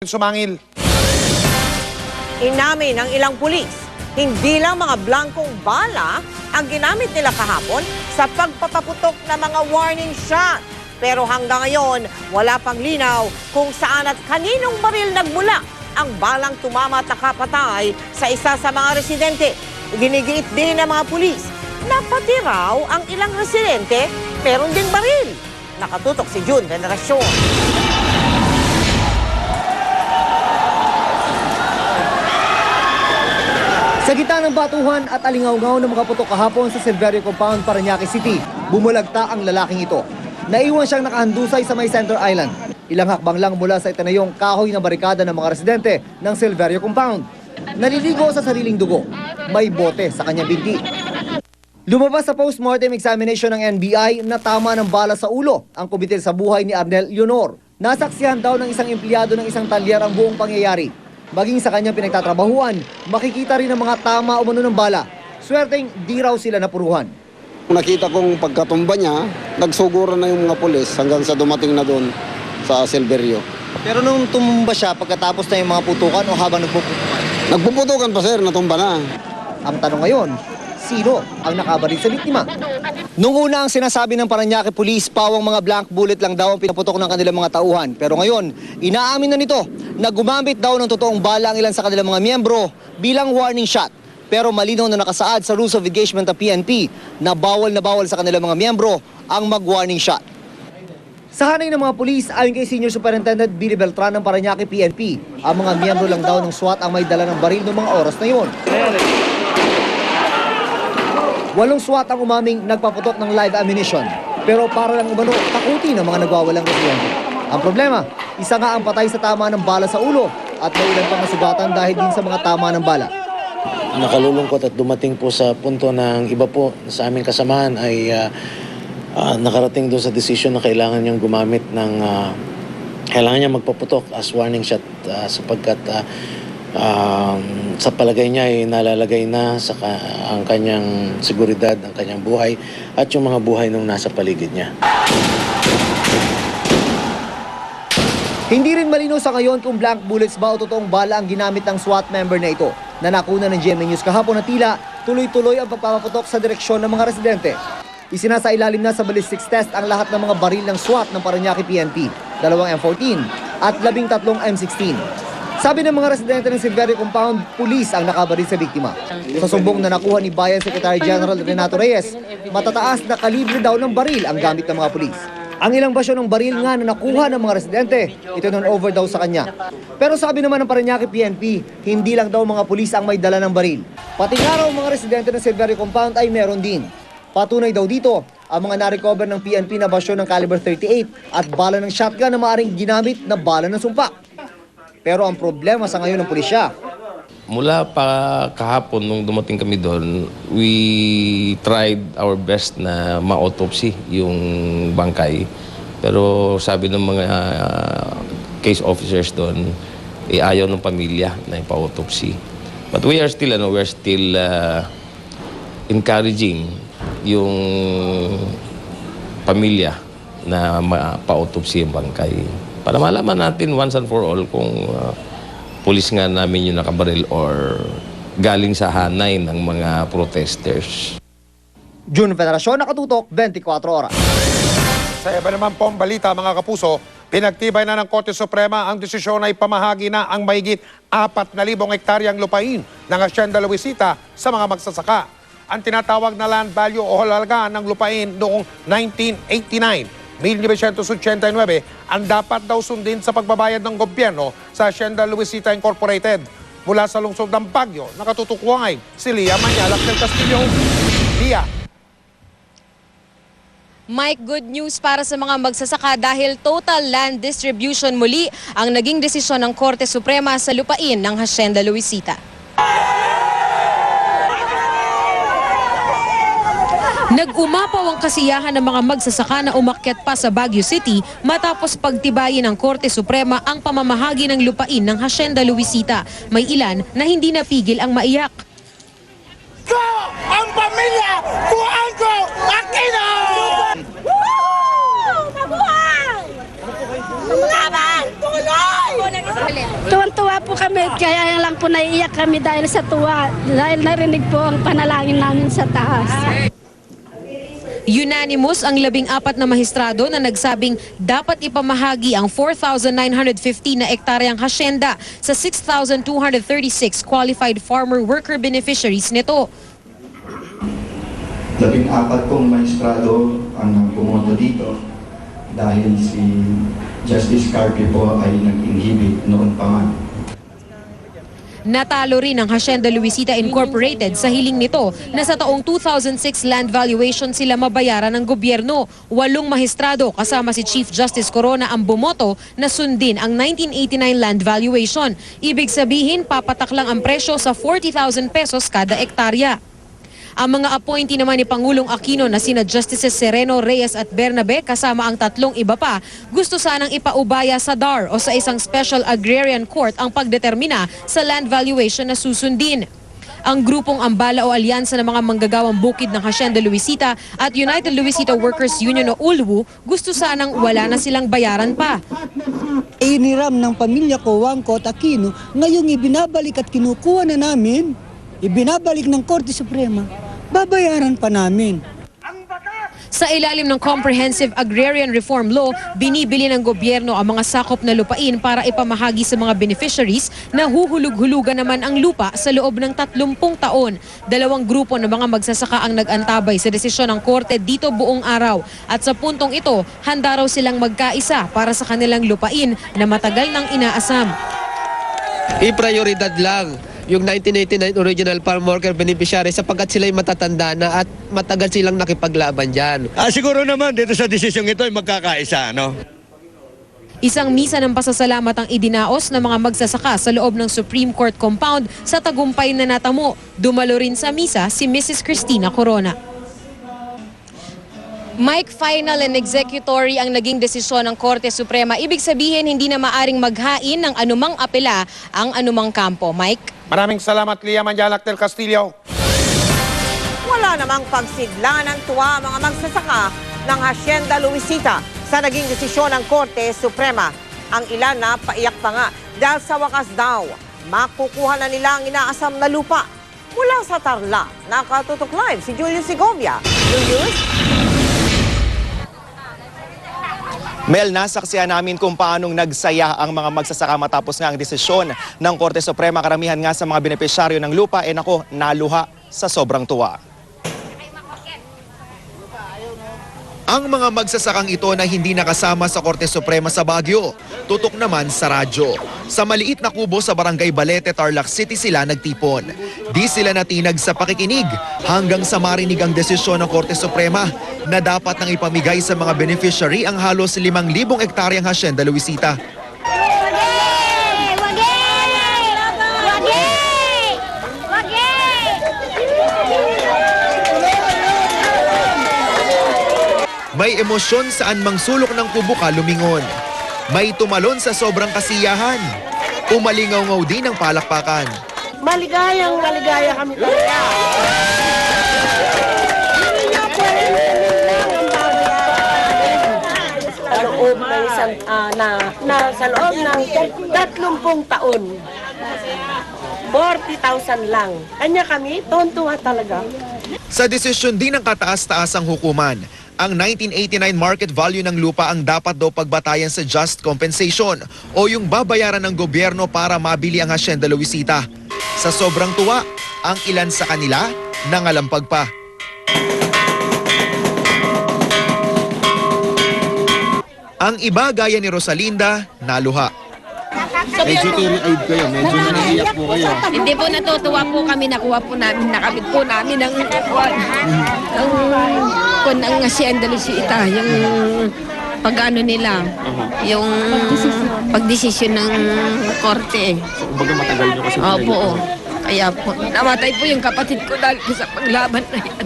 Sumangil. Inamin ng ilang pulis, hindi lang mga blankong bala ang ginamit nila kahapon sa pagpapaputok ng mga warning shot. Pero hanggang ngayon, wala pang linaw kung saan at kaninong baril nagmula ang balang tumama at nakapatay sa isa sa mga residente. Ginigiit din ng mga pulis na pati raw ang ilang residente meron din baril. Nakatutok si June Veneracion. Sa gitna ng batuhan at alingaw-ngaw ng mga putok kahapon sa Silverio Compound, Parañaque City, bumulagta ang lalaking ito. Naiwan siyang nakahandusay sa may Center Island. Ilang hakbang lang mula sa itinayong kahoy na barikada ng mga residente ng Silverio Compound. Naliligo sa sariling dugo. May bote sa kanyang binti. Lumabas sa post-mortem examination ng NBI na tama ng bala sa ulo ang kumitil sa buhay ni Arnel Leonor. Nasaksihan daw ng isang empleyado ng isang talyer ang buong pangyayari. Maging sa kanyang pinagtatrabahuan, makikita rin ang mga tama umano ng bala. Swerteng di raw sila napuruhan. Nakita kong pagkatumba niya, nagsuguro na yung mga pulis hanggang sa dumating na doon sa Silverio. Pero nung tumumba siya pagkatapos na yung mga putukan o habang nagpuputukan? Nagpuputukan pa sir, natumba na. Ang tanong ngayon, sino ang nakabaril sa biktima? Nung una ang sinasabi ng Parañaque Police, pawang mga blank bullet lang daw ang pinaputok ng kanilang mga tauhan. Pero ngayon, inaamin na nito na gumamit daw ng totoong bala ang ilan sa kanilang mga miyembro bilang warning shot. Pero malinaw na nakasaad sa Rules of Engagement ng PNP na bawal sa kanilang mga miyembro ang mag-warning shot. Sa hanay ng mga pulis, ayon kay Senior Superintendent Billy Beltran ng Parañaque PNP, ang mga miyembro lang daw ng SWAT ang may dala ng baril noong mga oras na yun. 8 SWAT ang umaming nagpaputok ng live ammunition. Pero para lang umano, takutin ng mga nagwawalang residente. Ang problema, isa nga ang patay sa tama ng bala sa ulo at may ilan pang nasugatan dahil din sa mga tama ng bala. Nakalulungkot at dumating po sa punto ng iba po sa aming kasamahan ay nakarating doon sa desisyon na kailangan niyang gumamit ng kailangan niya magpaputok as warning shot sapagkat sa palagay niya ay nalalagay na sa ang kanyang seguridad, ang kanyang buhay at yung mga buhay nung nasa paligid niya. Hindi rin malinaw sa ngayon kung blank bullets ba o totoong bala ang ginamit ng SWAT member na ito. Na nakuna ng GMA News kahapon na tila tuloy-tuloy ang pagpapaputok sa direksyon ng mga residente. Isinasailalim na sa ballistics test ang lahat ng mga baril ng SWAT ng Parañaque PNP, 2 M14 at 13 M16. Sabi ng mga residente ng Silverio Compound, pulis ang nakabaril sa biktima. Sa sumbong na nakuha ni Bayan Secretary General Renato Reyes, matataas na kalibre daw ng baril ang gamit ng mga pulis. Ang ilang basyo ng baril nga na nakuha ng mga residente, ito non-over daw sa kanya. Pero sabi naman ng Parañaque PNP, hindi lang daw mga pulis ang may dala ng baril. Pati nga raw mga residente ng Silverio Compound ay meron din. Patunay daw dito ang mga na-recover ng PNP na basyo ng caliber 38 at bala ng shotgun na maaaring ginamit na bala ng sumpa. Pero ang problema sa ngayon ng pulisya, mula pa kahapon nung dumating kami doon, we tried our best na ma-autopsy yung bangkay. Pero sabi ng mga case officers doon, ayaw ng pamilya na ipa-autopsy. But we are still encouraging yung pamilya na ma-autopsy yung bangkay. Para malaman natin once and for all kung pulis nga namin yung nakabaril or galing sa hanay ng mga protesters. June Veneracion, nakatutok, 24 oras. Sa iba naman po ang balita mga kapuso, pinagtibay na ng Korte Suprema ang desisyon na ipamahagi na ang mahigit 4,000 hektaryang lupain ng Hacienda Luisita sa mga magsasaka. Ang tinatawag na land value o halaga ng lupain noong 1989. 1989 ang dapat daw sundin sa pagbabayad ng gobyerno sa Hacienda Luisita Incorporated. Mula sa lungsod ng Baguio, nakatutukwangay si Lia Manyalak del Castillo. Lia. Mike, good news para sa mga magsasaka dahil total land distribution muli ang naging desisyon ng Korte Suprema sa lupain ng Hacienda Luisita. Nag-umapaw ang kasiyahan ng mga magsasaka na umakyat pa sa Baguio City matapos pagtibayin ng Korte Suprema ang pamamahagi ng lupain ng Hacienda Luisita. May ilan na hindi napigil ang maiyak. Ko! Ang pamilya! Buwan ko! Aquino! Woo! Mabuhay! Laban! Tuloy! Tuwan-tuwa po kami, kaya lang po naiiyak kami dahil sa tuwa. Dahil narinig po ang panalangin namin sa taas. Unanimous ang 14 na mahistrado na nagsabing dapat ipamahagi ang 4,950 na ektaryang hasyenda sa 6,236 qualified farmer worker beneficiaries nito. 14 pong maestrado ang pumunta dito dahil si Justice Carpio po ay nag-inhibit noon pa man. Natalo rin ang Hacienda Luisita Incorporated sa hiling nito na sa taong 2006 land valuation sila mabayaran ng gobyerno. 8 mahistrado kasama si Chief Justice Corona ang bumoto na sundin ang 1989 land valuation. Ibig sabihin, papatak lang ang presyo sa 40,000 pesos kada ektarya. Ang mga appointee naman ni Pangulong Aquino na sina Justices Sereno, Reyes at Bernabe kasama ang 3 iba pa, gusto sanang ipaubaya sa DAR o sa isang Special Agrarian Court ang pagdetermina sa land valuation na susundin. Ang grupong Ambala o Alyansa ng mga manggagawang bukid ng Hacienda Luisita at United Luisita Workers Union o ULWU gusto sanang wala na silang bayaran pa. Iniram ng pamilya ko, Wangko at Aquino, ngayong ibinabalik at kinukuha na namin, ibinabalik ng Korte Suprema, babayaran pa namin. Sa ilalim ng Comprehensive Agrarian Reform Law, binibili ng gobyerno ang mga sakop na lupain para ipamahagi sa mga beneficiaries na huhulog-hulugan naman ang lupa sa loob ng 30 taon. 2 grupo ng mga magsasaka ang nag-antabay sa desisyon ng Korte dito buong araw. At sa puntong ito, handa raw silang magkaisa para sa kanilang lupain na matagal nang inaasam. I-prioridad lang yung 1989 Original Farm Worker Beneficiary sapagkat sila'y matatanda na at matagal silang nakipaglaban dyan. Siguro naman dito sa desisyong ito ay magkakaisa, no? Isang misa ng pasasalamat ang idinaos ng mga magsasaka sa loob ng Supreme Court compound sa tagumpay na natamo. Dumalo rin sa misa si Mrs. Cristina Corona. Mike, final and executory ang naging desisyon ng Korte Suprema. Ibig sabihin, hindi na maaring maghain ng anumang apela ang anumang kampo. Mike? Maraming salamat, Lia Manjalak del Castillo. Wala namang pagsidla ng tuwa mga magsasaka ng Hacienda Luisita sa naging desisyon ng Korte Suprema. Ang ilan na paiyak pa nga dahil sa wakas daw, makukuha na nila ang inaasam na lupa. Mula sa Tarlac, nakatutok live si Julius Segovia. Julius? Mel, nasaksihan namin kung paanong nagsaya ang mga magsasaka matapos nga ang desisyon ng Korte Suprema. Karamihan nga sa mga benepisyaryo ng lupa, naluha sa sobrang tuwa. Ang mga magsasakang ito na hindi nakasama sa Korte Suprema sa Baguio, tutok naman sa radyo. Sa maliit na kubo sa Barangay Balete, Tarlac City sila nagtipon. Di sila natinag sa pakikinig hanggang sa marinig ang desisyon ng Korte Suprema na dapat nang ipamigay sa mga beneficiary ang halos 5,000 ektaryang Hacienda Luisita. May emosyon saan mang sulok ng kubuka lumingon. May tumalon sa sobrang kasiyahan. Umalingaw-ngaw din ang palakpakan. Maligaya kami talaga. Sa loob ng isang, sa loob ng 30 taon. 40,000 lang. Kanya kami, tontuwa talaga. Sa desisyon din ng kataas-taasang hukuman, ang 1989 market value ng lupa ang dapat daw pagbatayan sa just compensation o yung babayaran ng gobyerno para mabili ang Hacienda Luisita. Sa sobrang tuwa, ang ilan sa kanila nangalampag pa. Ang iba gaya ni Rosalinda, naluha. Medyo teary-eyed kayo, medyo naiiyak po kayo. Hindi po, natutuwa po kami, nakuha po namin, nakabit po namin ang Hacienda Luisita, yung pag-ano nila, yung pagdesisyon ng korte. Kumbaga matagal nyo kasi. Opo, kaya po, namatay po yung kapatid ko dahil sa paglaban na yan.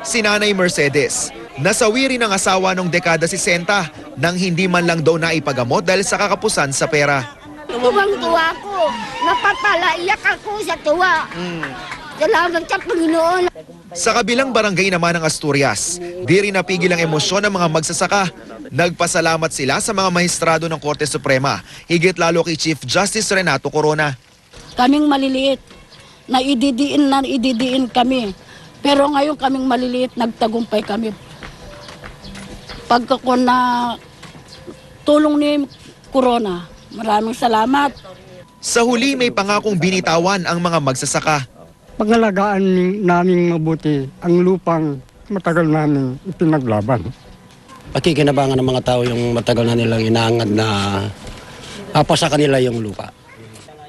Si Nanay Mercedes, nasawi rin ang asawa nung dekada 60 nang hindi man lang daw naipagamot dahil sa kakapusan sa pera. Tuwang-tuwa ko, napapalaiyak ako sa tuwa. Salamat sa Panginoon. Sa kabilang barangay naman ng Asturias, di rin napigil ang emosyon ng mga magsasaka Nagpasalamat sila sa mga maestrado ng Korte Suprema, higit lalo kay Chief Justice Renato Corona. Kaming maliliit, ididiin kami. Pero ngayon kaming maliliit, nagtagumpay kami. Pagka na tulong ni Corona, maraming salamat. Sa huli may pangakong binitawan ang mga magsasaka. Pangalagaan namin mabuti ang lupang matagal namin ipinaglaban. Pakikinabangan ng mga tao yung matagal na nilang inaangad na sa kanila yung lupa.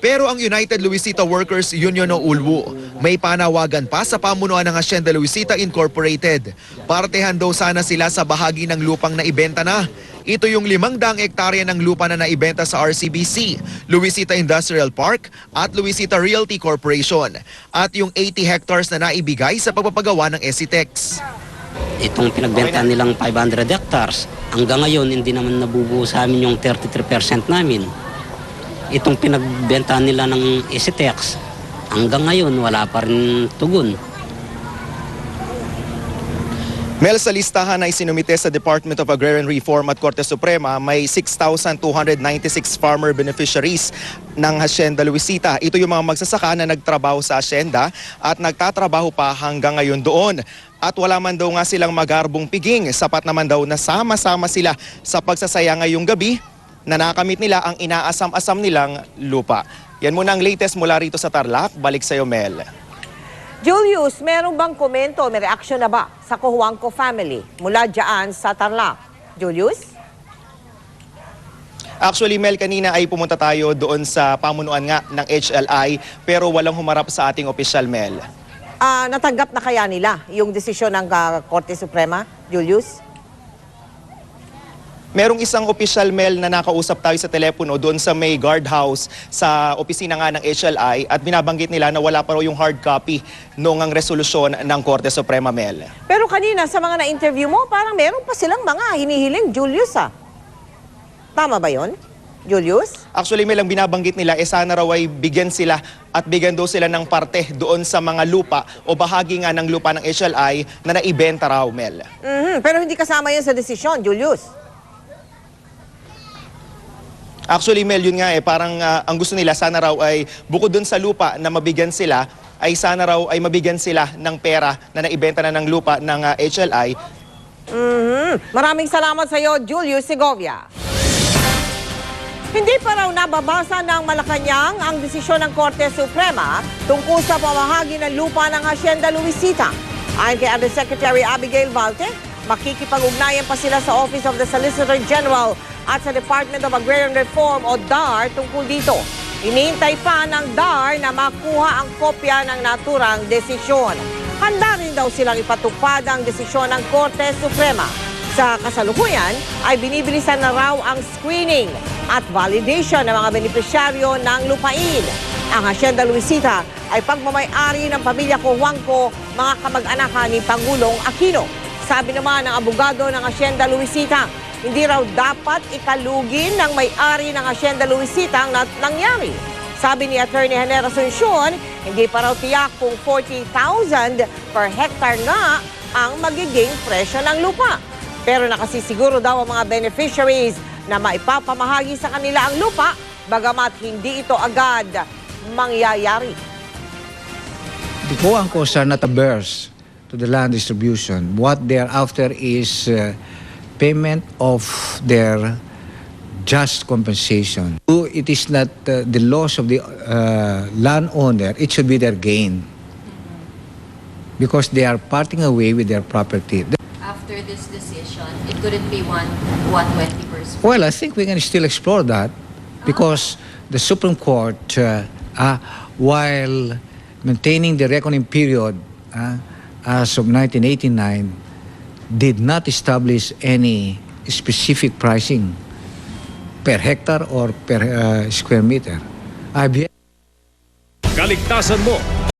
Pero ang United Luisita Workers Union o ULWU may panawagan pa sa pamunuan ng Hacienda Luisita Incorporated. Partehan daw sana sila sa bahagi ng lupang naibenta na. Ito yung 500 hektarya ng lupa na naibenta sa RCBC, Luisita Industrial Park at Luisita Realty Corporation. At yung 80 hectares na naibigay sa pagpapagawa ng SCTEX. Itong pinagbenta nilang 500 hectares, hanggang ngayon hindi naman nabubuo sa amin yung 33% namin. Itong pinagbenta nila ng SCTEX, hanggang ngayon wala pa rin tugon. Mel, sa listahan na isinumite sa Department of Agrarian Reform at Korte Suprema, may 6,296 farmer beneficiaries ng Hacienda Luisita. Ito yung mga magsasaka na nagtrabaho sa Hacienda at nagtatrabaho pa hanggang ngayon doon. At wala man daw nga silang magarbong piging, sapat naman daw na sama-sama sila sa pagsasaya ngayong gabi na nakamit nila ang inaasam-asam nilang lupa. Yan muna ang latest mula rito sa Tarlac. Balik sa'yo, Mel. Julius, merong bang komento, may reaction na ba sa Cojuangco family mula dyan sa Tarlac? Julius? Actually, Mel, kanina ay pumunta tayo doon sa pamunuan nga ng HLI pero walang humarap sa ating opisyal, Mel. Natanggap na kaya nila yung desisyon ng Korte Suprema, Julius? Merong isang opisyal, Mel, na nakausap tayo sa telepono doon sa may guardhouse sa opisina nga ng HLI at binabanggit nila na wala pa raw yung hard copy noong ang resolusyon ng Korte Suprema, Mel. Pero kanina sa mga na-interview mo, parang meron pa silang mga hinihiling, Julius Tama ba yon, Julius? Actually, Mel, ang binabanggit nila sana raw ay bigyan sila at bigyan daw sila ng parte doon sa mga lupa o bahagi nga ng lupa ng HLI na naibenta raw, Mel. Pero hindi kasama yun sa desisyon, Julius. Actually, Mel, yun nga parang ang gusto nila sana raw ay bukod dun sa lupa na mabigyan sila, ay sana raw ay mabigyan sila ng pera na naibenta na ng lupa ng HLI. Maraming salamat sa iyo, Julius Segovia. Hindi pa raw nababasa ng Malacanang ang desisyon ng Korte Suprema tungkol sa pamahagi ng lupa ng Hacienda Luisita. Ayon kay Undersecretary Abigail Valte, makikipag-ugnayan pa sila sa Office of the Solicitor General at sa Department of Agrarian Reform o DAR tungkol dito. Hinihintay pa ng DAR na makuha ang kopya ng naturang desisyon. Handa rin daw silang ipatupad ang desisyon ng Korte Suprema. Sa kasalukuyan ay binibilisan na raw ang screening at validation ng mga benepisyaryo ng lupain. Ang Hacienda Luisita ay pagmamay-ari ng pamilya Cojuangco, mga kamag-anakan ni Pangulong Aquino. Sabi naman ng abogado ng Hacienda Luisita, hindi raw dapat ikalugin ng may-ari ng Hacienda Luisita ang nangyari. Sabi ni Attorney Hanera Asuncion, hindi pa raw tiyak kung 40,000 per hectare nga ang magiging presyo ng lupa. Pero nakasisiguro daw ang mga beneficiaries na maipapamahagi sa kanila ang lupa, bagamat hindi ito agad mangyayari. The Cojuangcos are not averse to the land distribution. What they are after is payment of their just compensation. It is not the loss of the landowner, it should be their gain. Because they are parting away with their property. After this decision, it couldn't be 120%. Well, I think we can still explore that because the Supreme Court, while maintaining the reckoning period as of 1989, did not establish any specific pricing per hectare or per square meter. Kaligtasan mo